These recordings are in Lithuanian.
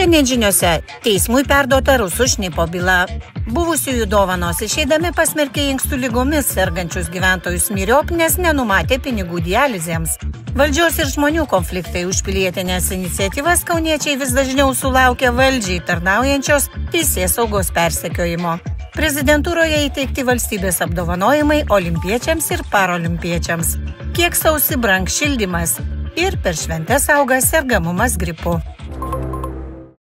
Šiandien žiniose teismui perduota rusų šnipo byla. Buvusiųjų dovanos išeidami pasmerkė inkstų lygomis sergančius gyventojus myriop, nes nenumatė pinigų dializėms. Valdžios ir žmonių konfliktai už pilietinės iniciatyvas kauniečiai vis dažniau sulaukia valdžiai tarnaujančios teisėsaugos persekiojimo. Prezidentūroje įteikti valstybės apdovanojimai olimpiečiams ir parolimpiečiams. Kiek sausį brangs šildymas ir per šventes auga sergamumas gripu.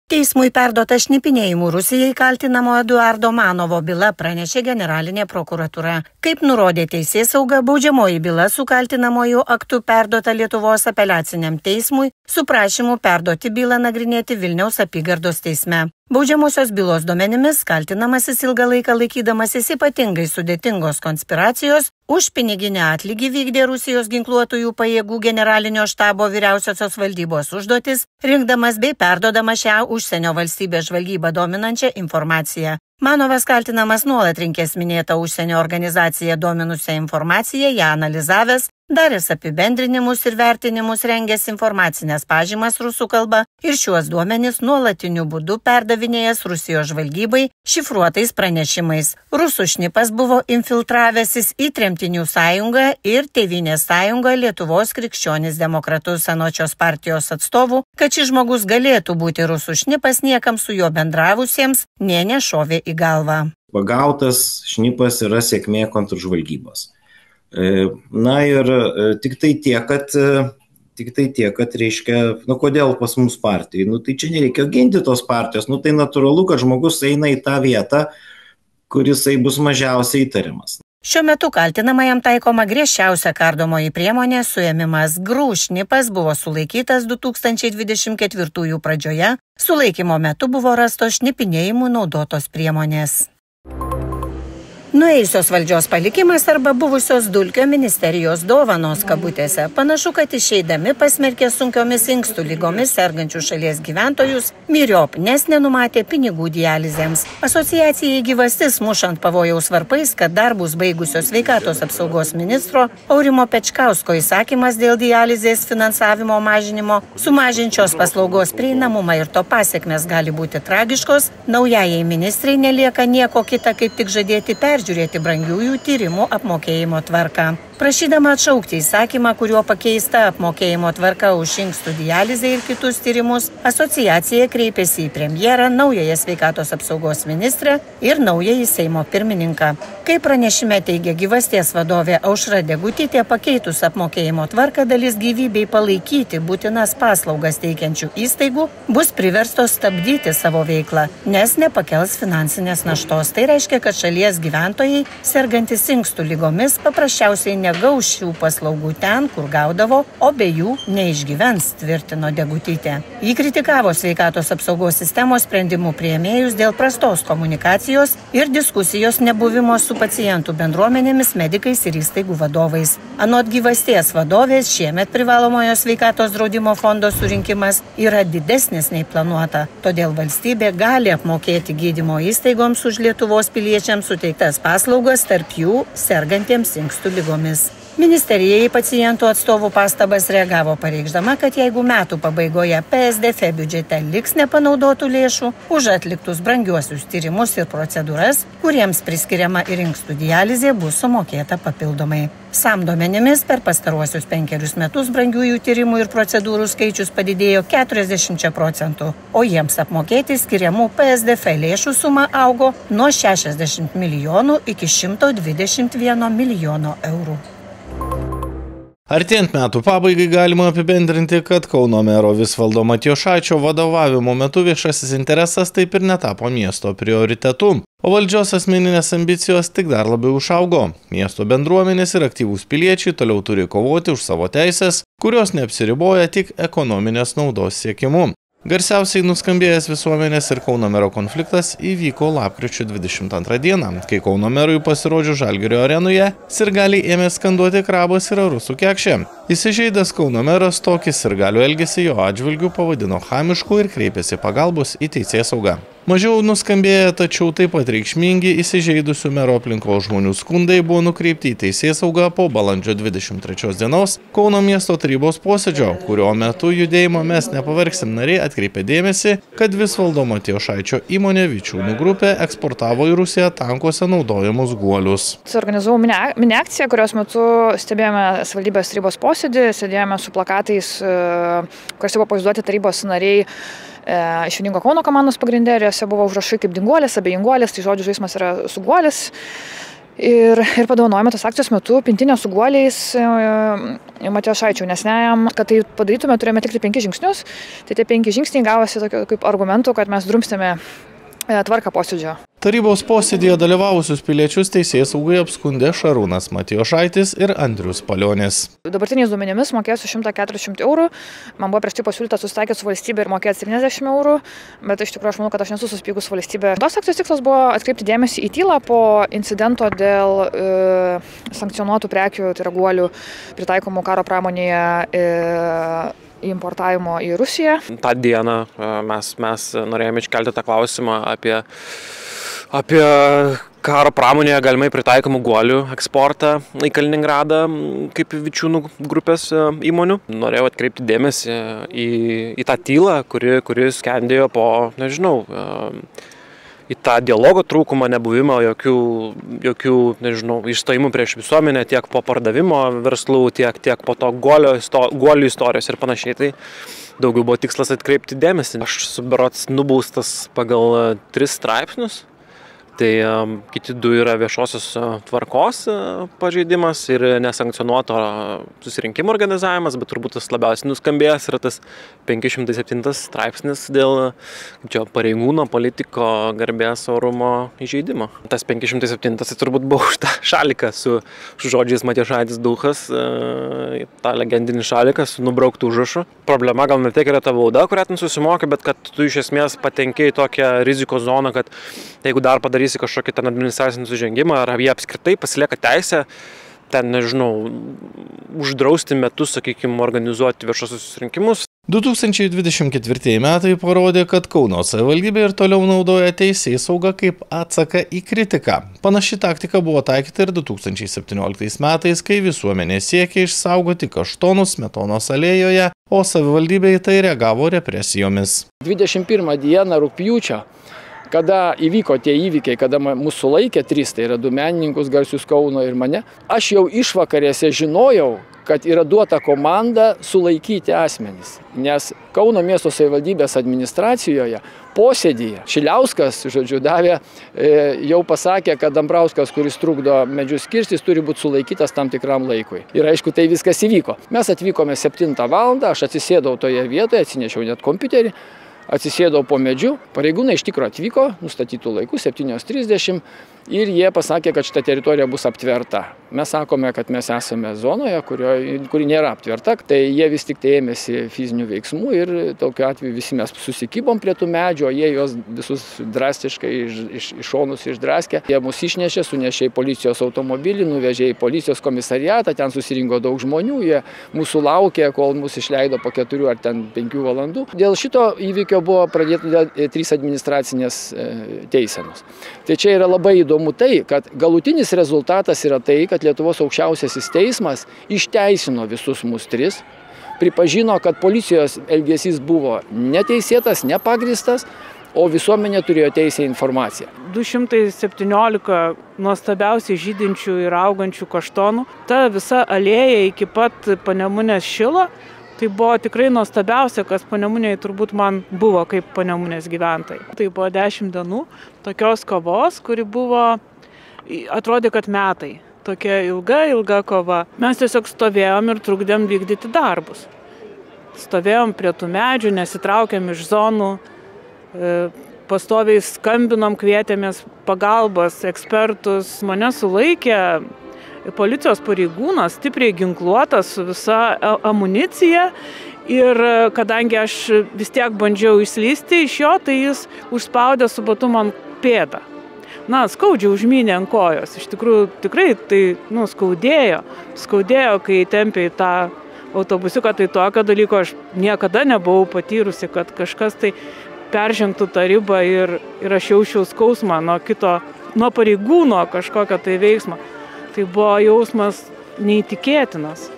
Teismui perduota šnipinėjimų Rusijai kaltinamo Eduardo Manovo byla, pranešė generalinė prokuratūra. Kaip nurodė teisėsauga, baudžiamoji byla su kaltinamoju aktu perduota Lietuvos apeliaciniam teismui su prašymu perduoti bylą nagrinėti Vilniaus apygardos teisme. Baudžiamosios bylos duomenimis kaltinamasis ilgą laiką laikydamasis ypatingai sudėtingos konspiracijos už piniginę atlygį vykdė Rusijos ginkluotųjų pajėgų generalinio štabo vyriausiosios valdybos užduotis, rinkdamas bei perdodamas šią užsienio valstybės žvalgybą dominančią informaciją. Manovas kaltinamas nuolat rinkęs minėtą užsienio organizaciją dominusią informaciją, ją analizavęs, daręs apibendrinimus ir vertinimus, rengęs informacinės pažymas rusų kalba ir šiuos duomenis nuolatiniu būdu perdavinėjęs Rusijos žvalgybai šifruotais pranešimais. Rusų šnipas buvo infiltravęsis į Tremtinių sąjungą ir Tėvynės sąjungą Lietuvos krikščionis demokratus anočios partijos atstovų, kad šis žmogus galėtų būti rusų šnipas, niekam su juo bendravusiems nė nešovė į galvą. Pagautas šnipas yra sėkmė kontržvalgybos. Na ir tik tai tiek, kad reiškia, kodėl pas mus partijai, tai čia nereikia ginti tos partijos, tai natūralu, kad žmogus eina į tą vietą, kur jisai bus mažiausiai įtariamas. Šiuo metu kaltinamajam taikoma griežčiausia kardomoji priemonė suėmimas. Šnipas buvo sulaikytas 2024 pradžioje, sulaikymo metu buvo rastos šnipinėjimų naudotos priemonės. Nuėjusios valdžios palikimas arba buvusios Dulkio ministerijos dovanos kabutėse. Panašu, kad išeidami pasmerkė sunkiomis inkstų lygomis sergančių šalies gyventojus myriop, nes nenumatė pinigų dializėms. Asociacijai Gyvastis mušant pavojaus varpais, kad darbus baigusios sveikatos apsaugos ministro Aurimo Pečkausko įsakymas dėl dializės finansavimo mažinimo sumažinčios paslaugos prieinamumą ir to pasekmės gali būti tragiškos, naujajai ministrai nelieka nieko kita kaip tik žadėti peržiūrėti brangiųjų tyrimų apmokėjimo tvarką. Prašydama atšaukti įsakymą, kuriuo pakeista apmokėjimo tvarka už inkstų dializę ir kitus tyrimus, asociacija kreipėsi į premjerą, naująją sveikatos apsaugos ministrę ir naująjį Seimo pirmininką. Kaip pranešime teigia Gyvasties vadovė Aušra Degutytė, pakeitus apmokėjimo tvarką dalis gyvybei palaikyti būtinas paslaugas teikiančių įstaigų bus priverstos stabdyti savo veiklą, nes nepakels finansinės naštos. Tai reiškia, kad šalies gyventojai, sergantis inkstų lygomis, paprasčiausiai negaus šių paslaugų ten, kur gaudavo, o be jų neišgyvens, tvirtino Degutytė. Ji kritikavo sveikatos apsaugos sistemos sprendimų priėmėjus dėl prastos komunikacijos ir diskusijos nebuvimo su pacientų bendruomenėmis, medikais ir įstaigų vadovais. Anot Gyvasties vadovės, šiemet privalomojo sveikatos draudimo fondo surinkimas yra didesnis nei planuota, todėl valstybė gali apmokėti gydymo įstaigoms už Lietuvos piliečiams suteiktas paslaugas, tarp jų sergantiems inkstų lygomis. Ministerija į pacientų atstovų pastabas reagavo pareikšdama, kad jeigu metų pabaigoje PSDF biudžete liks nepanaudotų lėšų už atliktus brangiuosius tyrimus ir procedūras, kuriems priskiriama ir inkstų dializė, bus sumokėta papildomai. SAM duomenimis per pastaruosius 5 metus brangiųjų tyrimų ir procedūrų skaičius padidėjo 40%, o jiems apmokėti skiriamų PSDF lėšų suma augo nuo 60 milijonų iki 121 milijono eurų. Artėjant metų pabaigai galima apibendrinti, kad Kauno mero Visvaldo Matijošaičio vadovavimo metu viešasis interesas taip ir netapo miesto prioritetu, o valdžios asmeninės ambicijos tik dar labiau išaugo. Miesto bendruomenės ir aktyvūs piliečiai toliau turi kovoti už savo teisės, kurios neapsiriboja tik ekonominės naudos siekimu. Garsiausiai nuskambėjęs visuomenės ir Kauno mero konfliktas įvyko lapkričio 22 dieną, kai Kauno merui pasirodžius Žalgirio arenoje, sirgaliai ėmė skanduoti Krabas yra rusų kekšė. Įsižeidęs Kauno meras tokį sirgalių elgesį jo atžvilgių pavadino chamišku ir kreipėsi pagalbos į teisėsaugą. Mažiau nuskambėję, tačiau taip pat reikšmingi įsižeidusių mero aplinkos žmonių skundai buvo nukreipti į teisėsaugą po balandžio 23 dienos Kauno miesto tarybos posėdžio, kurio metu judėjimo Mes nepavargsim nariai atkreipė dėmesį, kad Visvaldo Matijošaičio įmonė Vičiūnų grupė eksportavo į Rusiją tankuose naudojamus guolius. Suorganizavau mini akciją, kurios metu stebėjome savivaldybės tarybos posėdį, sėdėjome su plakatais, kuriuose buvo pavaizduoti tarybos nariai iš vieningo Kauno komandos pagrindė, ir jose buvo užrašai kaip dinguolis, abejinguolis, tai žodžių žaismas yra su guolis. Ir padovanojame tos akcijos metu pintinę su guoliais Matijošaičio jaunesniajam. Kad tai padarytume, turėjome atlikti 5 žingsnius, tai tie 5 žingsniai gavosi kaip argumentų, kad mes drumstėme tvarką posėdžio. Tarybos posėdėje dalyvavusius piliečius teisėsaugai apskundė Šarūnas Matijošaitis ir Andrius Palionis. Dabartiniais duomenimis mokėsiu 140 eurų, man buvo prieš tai pasiūlyta susitaikyti su valstybė ir mokėti 70 eurų, bet iš tikrųjų aš manau, kad aš nesu susipykus su valstybė. Tos akcijos tikslas buvo atkreipti dėmesį į tylą po incidento dėl sankcionuotų prekių, tai yra guolių pritaikomų karo pramonėje importavimo į Rusiją. Ta dieną mes norėjome iškelti tą klausimą apie karo pramonėje galimai pritaikomų guolių eksportą į Kaliningradą kaip Vičiūnų grupės įmonių. Norėjau atkreipti dėmesį į tą tylą, kuri skendėjo po, nežinau, į tą dialogo trūkumą, nebuvimą jokių nežinau, išstojimų prieš visuomenę, tiek po pardavimo verslų, tiek po to guolių istorijos ir panašiai. Tai daugiau buvo tikslas atkreipti dėmesį. Aš berods nubaustas pagal 3 straipsnius. Tai kiti 2 yra viešosios tvarkos pažeidimas ir nesankcionuoto susirinkimo organizavimas, bet turbūt tas labiausiai nuskambėjęs yra tas 507 straipsnis dėl pareigūno, politiko garbės orumo įžeidimo. Tas 507 tai turbūt buvo už tą šaliką su žodžiais Matijošaitis duchas, tą legendinį šaliką su nubrauktų užrašu. Problema gal ne tiek yra ta bauda, kurią ten susimoki, bet kad tu iš esmės patenki į tokią rizikos zoną, kad jeigu dar padarysi kažkokį ten administracinį nusižengimą, ar jie apskritai pasilieka teisę ten, nežinau, uždrausti metus, sakykime, organizuoti viešosius susirinkimus. 2024 metai parodė, kad Kauno savivaldybė ir toliau naudoja teisėsaugą kaip atsaką į kritiką. Panaši taktika buvo taikyta ir 2017 metais, kai visuomenė siekė išsaugoti kaštonus Smetonos alėjoje, o savivaldybė į tai reagavo represijomis. 21 dieną rugpjūčio, kada įvyko tie įvykiai, kada mūsų sulaikė 3, tai yra 2 menininkus garsius Kauno ir mane, aš jau išvakarėse žinojau, kad yra duota komanda sulaikyti asmenys. Nes Kauno miesto savivaldybės administracijoje posėdyje Šiliauskas, davė, jau pasakė, kad Dambrauskas, kuris trukdo medžius kirstis, turi būti sulaikytas tam tikram laikui. Ir aišku, tai viskas įvyko. Mes atvykome 7 valandą, aš atsisėdau toje vietoje, atsinešiau net kompiuterį, atsisėdau po medžiu, pareigūnai iš tikro atvyko, nustatytų laikų, 7:30, ir jie pasakė, kad šita teritorija bus aptverta. Mes sakome, kad mes esame zonoje, kuri nėra aptverta, tai jie vis tik tai ėmėsi fizinių veiksmų ir tokiu atveju visi mes susikibom prie tų medžių, o jie juos visus drastiškai iš šonus išdraskė. Jie mus išnešė, sunešė į policijos automobilį, nuvežė į policijos komisariatą, ten susirinko daug žmonių, jie mūsų laukė, kol mus išleido po 4 ar 5 valandų. Dėl šito įvykio buvo pradėta 3 administracinės teisenos. Tai čia yra labai įdomu tai, kad galutinis rezultatas yra tai, kad Lietuvos aukščiausiasis teismas išteisino visus mus 3, pripažino, kad policijos elgesys buvo neteisėtas, nepagristas, o visuomenė turėjo teisę į informaciją. 217 nuostabiausiai žydinčių ir augančių kaštonų. Ta visa alėja iki pat Panemunės šilo. Tai buvo tikrai nuostabiausia, kas Panemunėje turbūt man buvo kaip Panemunės gyventojai. Tai buvo 10 dienų tokios kovos, kuri buvo, atrodė, kad metai. Tokia ilga kova. Mes tiesiog stovėjom ir trukdėm vykdyti darbus. Stovėjom prie tų medžių, nesitraukėm iš zonų, pastoviai skambinom, kvietėmės pagalbos, ekspertus. Mane sulaikė policijos pareigūnas, stipriai ginkluotas su visa amunicija, ir kadangi aš vis tiek bandžiau išslysti iš jo, tai jis užspaudė su batu man pėdą. Skaudžiai užmynė ant kojos. Iš tikrųjų, tikrai tai skaudėjo. Skaudėjo, kai tempė į tą autobusiuką, tai tokio dalyko aš niekada nebuvau patyrusi, kad kažkas tai peržengtų tą ribą ir aš jaučiau skausmą nuo pareigūno kažkokio tai veiksmo. Tai buvo jausmas neįtikėtinas,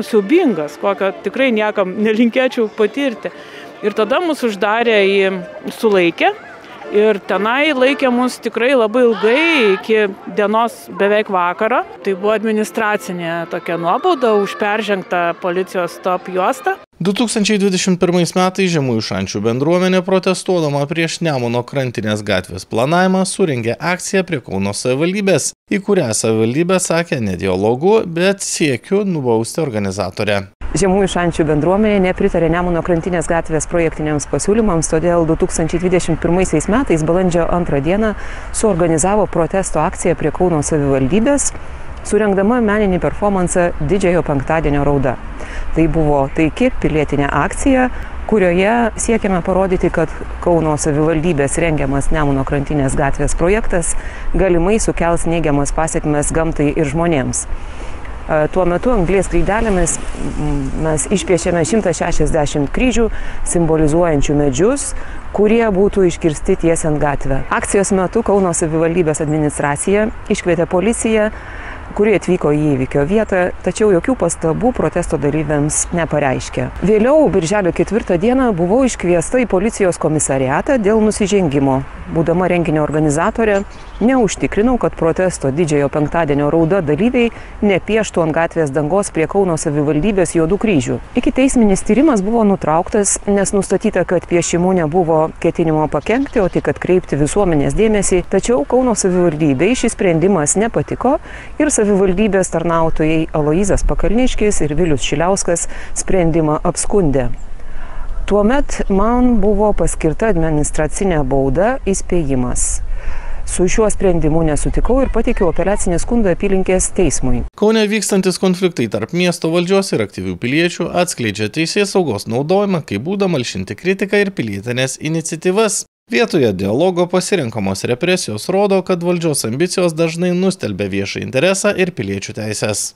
siaubingas, kokio tikrai niekam nelinkėčiau patirti. Ir tada mus uždarė į sulaikę ir tenai laikė mus tikrai labai ilgai, iki dienos beveik vakaro. Tai buvo administracinė tokia nuobauda už peržengtą policijos stop juostą. 2021 metais Žemųjų Šančių bendruomenė protestuodama prieš Nemuno krantinės gatvės planavimą surengė akciją prie Kauno savivaldybės, į kurią savivaldybė sakė ne dialogu, bet siekiu nubausti organizatorę. Žemųjų Šančių bendruomenė nepritarė Nemuno krantinės gatvės projektiniams pasiūlymams, todėl 2021 metais balandžio 2 dieną suorganizavo protesto akciją prie Kauno savivaldybės, surengdama meninį performansą Didžiojo penktadienio rauda. Tai buvo taiki pilietinė akcija, kurioje siekiame parodyti, kad Kauno savivaldybės rengiamas Nemuno krantinės gatvės projektas galimai sukels neigiamas pasekmes gamtai ir žmonėms. Tuo metu anglies kreidelėmis mes išpiešėme 160 kryžių, simbolizuojančių medžius, kurie būtų iškirsti tiesiant gatvę. Akcijos metu Kauno savivaldybės administracija iškvietė policiją, kuri atvyko į įvykio vietą, tačiau jokių pastabų protesto dalyviams nepareiškė. Vėliau, birželio 4 dieną, buvau iškviesta į policijos komisariatą dėl nusižengimo. Būdama renginio organizatorė, neužtikrinau, kad protesto Didžiojo penktadienio rauda dalyviai nepieštų ant gatvės dangos prie Kauno savivaldybės juodų kryžių. Ikiteisminis tyrimas buvo nutrauktas, nes nustatyta, kad piešimų nebuvo ketinimo pakenkti, o tik atkreipti visuomenės dėmesį, tačiau Kauno savivaldybei šis sprendimas nepatiko ir savivaldybės tarnautojai Aloyzas Pakalniškis ir Vilius Šiliauskas sprendimą apskundė. Tuomet man buvo paskirta administracinė bauda įspėjimas. Su šiuo sprendimu nesutikau ir pateikiau apeliacinį skundą apylinkės teismui. Kaune vykstantis konfliktai tarp miesto valdžios ir aktyvių piliečių atskleidžia teisėsaugos naudojimą kaip būdą malšinti kritiką ir pilietinės iniciatyvas. Vietoje dialogo pasirenkamos represijos rodo, kad valdžios ambicijos dažnai nustelbia viešą interesą ir piliečių teisės.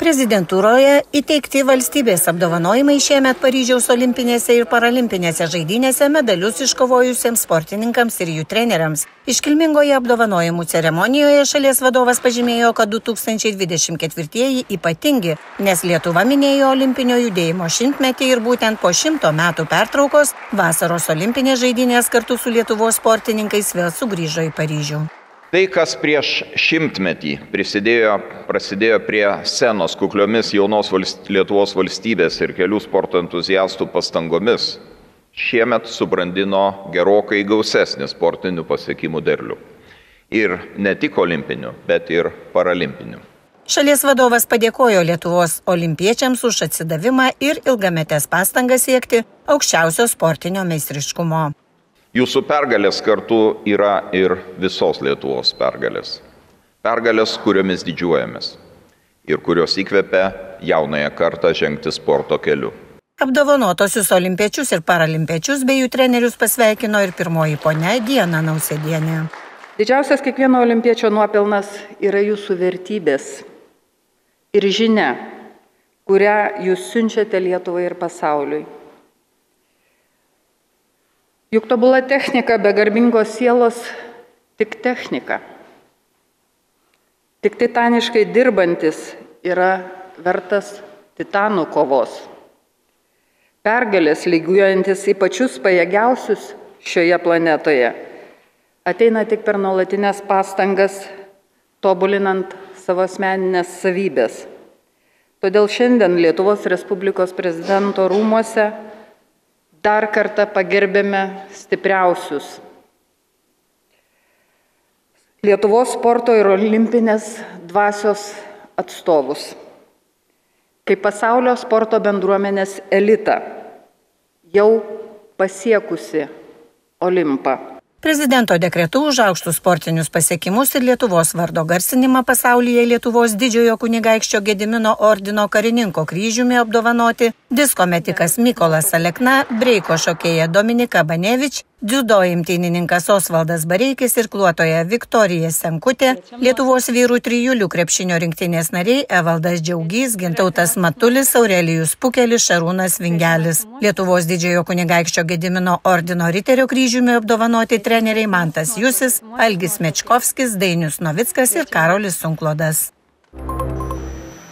Prezidentūroje įteikti valstybės apdovanojimai šiemet Paryžiaus olimpinėse ir paralimpinėse žaidynėse medalius iškovojusiems sportininkams ir jų treneriams. Iškilmingoje apdovanojimų ceremonijoje šalies vadovas pažymėjo, kad 2024 ypatingi, nes Lietuva minėjo olimpinio judėjimo 100-metį ir būtent po 100 metų pertraukos vasaros olimpinės žaidynės kartu su Lietuvos sportininkais vėl sugrįžo į Paryžių. Tai, kas prieš 100-metį prasidėjo prie scenos kukliomis jaunos Lietuvos valstybės ir kelių sporto entuziastų pastangomis, šiemet subrandino gerokai gausesnį sportinių pasiekimų derlių. Ir ne tik olimpinių, bet ir paralimpinių. Šalies vadovas padėkojo Lietuvos olimpiečiams už atsidavimą ir ilgametės pastangas siekti aukščiausio sportinio meistriškumo. Jūsų pergalės kartu yra ir visos Lietuvos pergalės. Pergalės, kuriomis didžiuojamės ir kurios įkvepia jaunąją kartą žengti sporto keliu. Apdovanotosius olimpiečius ir paralimpiečius bei jų trenerius pasveikino ir pirmoji ponia Diana Nausėdienė. Didžiausias kiekvieno olimpiečio nuopelnas yra jūsų vertybės ir žinia, kurią jūs siunčiate Lietuvai ir pasauliui. Juk tobula technika be garbingos sielos tik technika. Tik titaniškai dirbantis yra vertas titanų kovos. Pergalės lygiuojantis į pačius pajėgiausius šioje planetoje ateina tik per nuolatinės pastangas, tobulinant savo asmeninės savybės. Todėl šiandien Lietuvos Respublikos prezidento rūmuose dar kartą pagerbėme stipriausius Lietuvos sporto ir olimpinės dvasios atstovus, kaip pasaulio sporto bendruomenės elitą, jau pasiekusi Olimpą. Prezidento dekretu už aukštus sportinius pasiekimus ir Lietuvos vardo garsinimą pasaulyje Lietuvos didžiojo kunigaikščio Gedimino ordino karininko kryžiumi apdovanoti disko metikas Mykolas Alekna, breiko šokėja Dominika Banevič Dziudo imtynininkas Osvaldas Bareikis ir kluotoja Viktorija Senkutė, Lietuvos vyrų trijulių krepšinio rinktinės nariai Evaldas Džiaugys, Gintautas Matulis, Aurelijus Pukelis, Šarūnas Vingelis. Lietuvos didžiojo kunigaikščio Gedimino ordino riterio kryžiumi apdovanoti treneriai Mantas Jusis, Algis Mečkovskis, Dainius Novickas ir Karolis Sunklodas.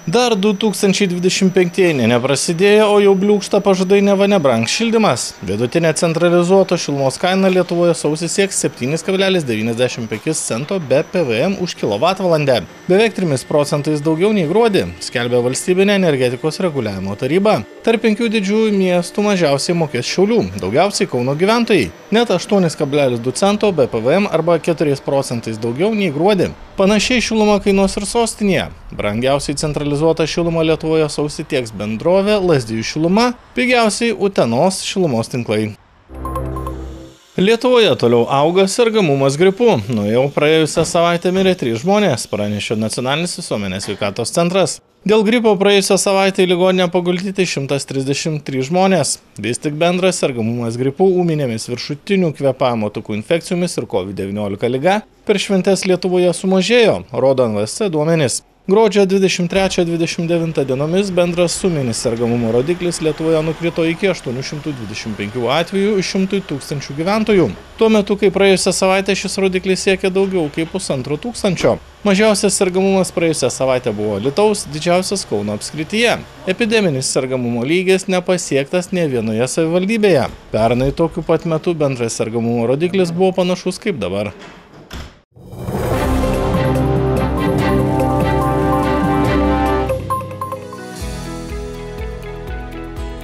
Dar 2025 neprasidėjo, o jau bliūkšta pažadai neva nebrangs šildymas. Vidutinė centralizuoto šilumos kaina Lietuvoje sausį sieks 7,95 cento be PVM už kilovatvalandę. Beveik 3% daugiau nei gruodį, skelbia Valstybinė energetikos reguliavimo taryba. Tarp 5 didžiųjų miestų mažiausiai mokės Šiaulių, daugiausiai Kauno gyventojai. Net 8,2 cento be PVM arba 4% daugiau nei gruodį. Panašiai šiluma kainuos ir sostinėje. Brangiausiai centralizuota šiluma Lietuvoje sausį tieks bendrovė Lazdijų šiluma, pigiausiai Utenos šilumos tinklai. Lietuvoje toliau auga sergamumas gripu. Nuo jau praėjusią savaitę mirė 3 žmonės, pranešė Nacionalinis visuomenės sveikatos centras. Dėl gripo praėjusią savaitę į ligoninę paguldyti 133 žmonės. Vis tik bendras sergamumas gripu, ūminėmis viršutinių kvėpavimo takų infekcijomis ir COVID-19 liga per šventes Lietuvoje sumažėjo, rodo NVSC duomenys. Gruodžio 23-29 dienomis bendras suminis sergamumo rodiklis Lietuvoje nukrito iki 825 atvejų iš 100 000 gyventojų. Tuo metu, kai praėjusią savaitę šis rodiklis siekė daugiau kaip 1500. Mažiausias sergamumas praėjusią savaitę buvo Alytaus, didžiausias Kauno apskrityje. Epideminis sergamumo lygis nepasiektas nė vienoje savivaldybėje. Pernai tokiu pat metu bendras sergamumo rodiklis buvo panašus kaip dabar.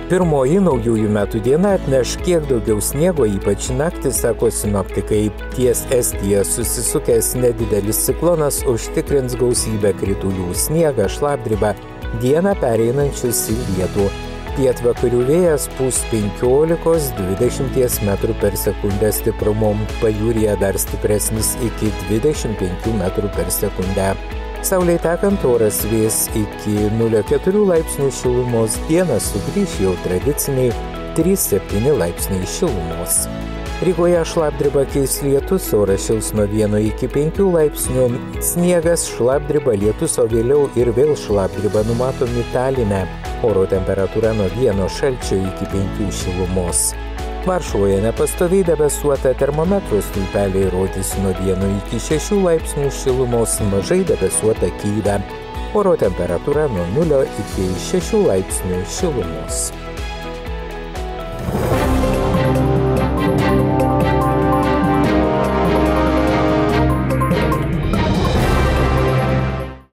Pirmoji naujųjų metų diena atneš kiek daugiau sniego, ypač naktį, sako sinoptikai. Ties Estiją susisukęs nedidelis ciklonas užtikrins gausybę kritulių, sniegą, šlapdribą, dieną pereinančius į lietų. Pietvakarių vėjas pūs 15–20 metrų per sekundę stiprumo, pajūryje dar stipresnis iki 25 metrų per sekundę. Saulei tekant oras vės iki 0,4 laipsnių šilumos, dieną sugrįš jau tradiciniai 3–7 laipsniai šilumos. Rygoje šlapdriba keis lietus, oras šils nuo 1 iki 5 laipsnių, sniegas, šlapdriba, lietus, o vėliau ir vėl šlapdriba numatomi Taline. Oro temperatūra nuo 1 šalčio iki 5 šilumos. Varšuvoje nepastoviai debesuota, termometro stulpeliai rodys nuo 1 iki 6 laipsnių šilumos, mažai debesuota Kyjive. Oro temperatūra nuo 0 iki 6 laipsnių šilumos.